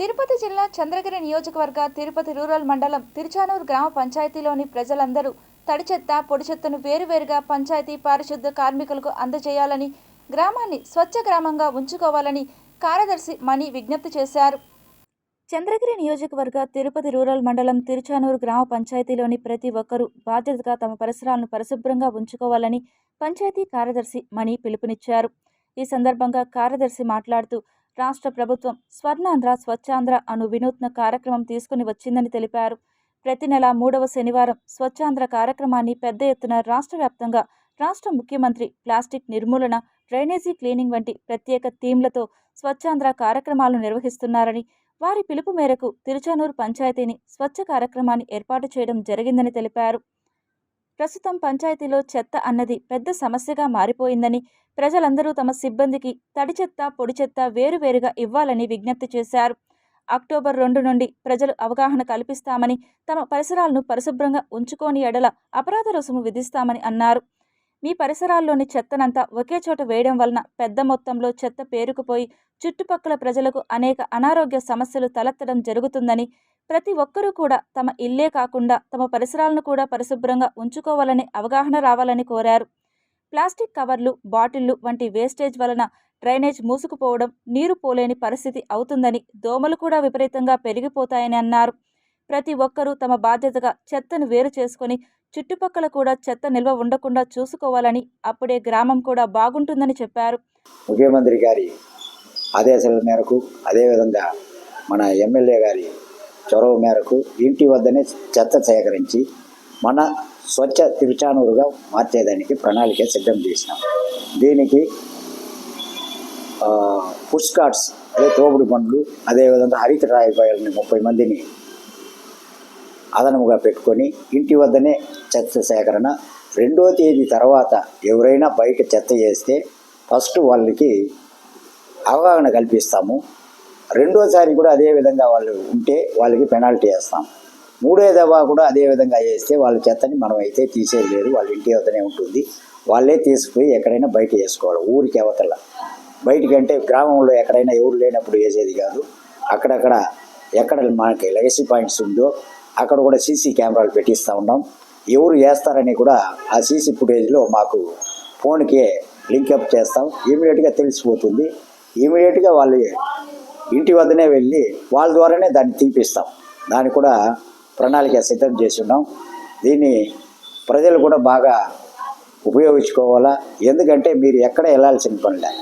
తిరుపతి జిల్లా చంద్రగిరి నియోజకవర్గ తిరుపతి రూరల్ మండలం తిరుచానూరు గ్రామ పంచాయతీలోని ప్రజలందరూ తడి చెత్త, పొడి చెత్తను వేరువేరుగా పంచాయతీ పారిశుద్ధ కార్మికులకు అందజేయాలని, గ్రామాన్ని స్వచ్ఛ గ్రామంగా ఉంచుకోవాలని కార్యదర్శి మణి విజ్ఞప్తి చేశారు. చంద్రగిరి నియోజకవర్గ తిరుపతి రూరల్ మండలం తిరుచానూరు గ్రామ పంచాయతీలోని ప్రతి ఒక్కరూ బాధ్యతగా తమ పరిసరాలను పరిశుభ్రంగా ఉంచుకోవాలని పంచాయతీ కార్యదర్శి మణి పిలుపునిచ్చారు. ఈ సందర్భంగా కార్యదర్శి మాట్లాడుతూ, రాష్ట్ర ప్రభుత్వం స్వర్ణాంధ్ర స్వచ్ఛాంధ్ర అను వినూత్న కార్యక్రమం తీసుకుని వచ్చిందని తెలిపారు. ప్రతి నెల 3వ శనివారం స్వచ్ఛాంధ్ర కార్యక్రమాన్ని పెద్ద ఎత్తున రాష్ట్ర వ్యాప్తంగా రాష్ట్ర ముఖ్యమంత్రి ప్లాస్టిక్ నిర్మూలన, డ్రైనేజీ క్లీనింగ్ వంటి ప్రత్యేక థీమ్లతో స్వచ్ఛాంధ్ర కార్యక్రమాలను నిర్వహిస్తున్నారని, వారి పిలుపు మేరకు తిరుచానూరు పంచాయతీని స్వచ్ఛ కార్యక్రమాన్ని ఏర్పాటు చేయడం జరిగిందని తెలిపారు. ప్రస్తుతం పంచాయతీలో చెత్త అన్నది పెద్ద సమస్యగా మారిపోయిందని, ప్రజలందరూ తమ సిబ్బందికి తడి చెత్త, పొడి చెత్త వేరువేరుగా ఇవ్వాలని విజ్ఞప్తి చేశారు. అక్టోబర్ 2 నుండి ప్రజలు అవగాహన కల్పిస్తామని, తమ పరిసరాలను పరిశుభ్రంగా ఉంచుకోని ఎడల అపరాధ రుసుము విధిస్తామని అన్నారు. మీ పరిసరాల్లోని చెత్తనంతా ఒకే చోట వేయడం వలన పెద్ద మొత్తంలో చెత్త పేరుకుపోయి చుట్టుపక్కల ప్రజలకు అనేక అనారోగ్య సమస్యలు తలెత్తడం జరుగుతుందని, ప్రతి ఒక్కరూ కూడా తమ ఇల్లే కాకుండా తమ పరిసరాలను కూడా పరిశుభ్రంగా ఉంచుకోవాలని అవగాహన రావాలని కోరారు. ప్లాస్టిక్ కవర్లు, బాటిళ్లు వంటి వేస్టేజ్ వలన డ్రైనేజ్ మూసుకుపోవడం, నీరు పోలేని పరిస్థితి అవుతుందని, దోమలు కూడా విపరీతంగా పెరిగిపోతాయని అన్నారు. ప్రతి ఒక్కరూ తమ బాధ్యతగా చెత్తను వేరు చేసుకొని చుట్టుపక్కల కూడా చెత్త నిల్వ ఉండకుండా చూసుకోవాలని, అప్పుడే గ్రామం కూడా బాగుంటుందని చెప్పారు. ముఖ్యమంత్రి గారి ఆదేశాల మేరకు, అదేవిధంగా మన ఎమ్మెల్యే గారి చొరవ మేరకు ఇంటి వద్దనే చెత్త సేకరించి మన స్వచ్ఛ తిరుచానూరుగా మార్చేదానికి ప్రణాళిక సిద్ధం చేసినాం. దీనికి పుష్ కార్ట్స్, అదే తోపుడు బండ్లు, అదేవిధంగా హరిత రాయిపాయలని 30 మందిని అదనముగా పెట్టుకొని ఇంటి వద్దనే చెత్త సేకరణ. 2వ తేదీ తర్వాత ఎవరైనా బయట చెత్త చేస్తే ఫస్ట్ వాళ్ళకి అవగాహన కల్పిస్తాము. 2వసారి కూడా అదేవిధంగా వాళ్ళు ఉంటే వాళ్ళకి పెనాల్టీ వేస్తాం. 3వ దఫా కూడా అదేవిధంగా చేస్తే వాళ్ళ చెత్తని మనం అయితే తీసేది లేదు, వాళ్ళ ఇంటి వద్దనే ఉంటుంది. వాళ్ళే తీసుకుపోయి ఎక్కడైనా బయట వేసుకోవాలి. ఊరికి అవతల బయటికంటే గ్రామంలో ఎక్కడైనా ఎవరు లేనప్పుడు వేసేది కాదు. అక్కడక్కడ ఎక్కడ మనకి లెగసీ పాయింట్స్ ఉందో అక్కడ కూడా సీసీ కెమెరాలు పెట్టిస్తూ ఉన్నాం. ఎవరు వేస్తారని కూడా ఆ సీసీ ఫుటేజ్లో మాకు ఫోన్కే లింకప్ చేస్తాం. ఇమీడియట్గా తెలిసిపోతుంది. ఇమీడియట్గా వాళ్ళు ఇంటి వద్దనే వెళ్ళి వాళ్ళ ద్వారానే దాన్ని తీపిస్తాం. దాన్ని కూడా ప్రణాళిక సిద్ధం చేసి ఉన్నాం. దీన్ని ప్రజలు కూడా బాగా ఉపయోగించుకోవాలా. ఎందుకంటే మీరు ఎక్కడ వెళ్ళాల్సిన పనిలే.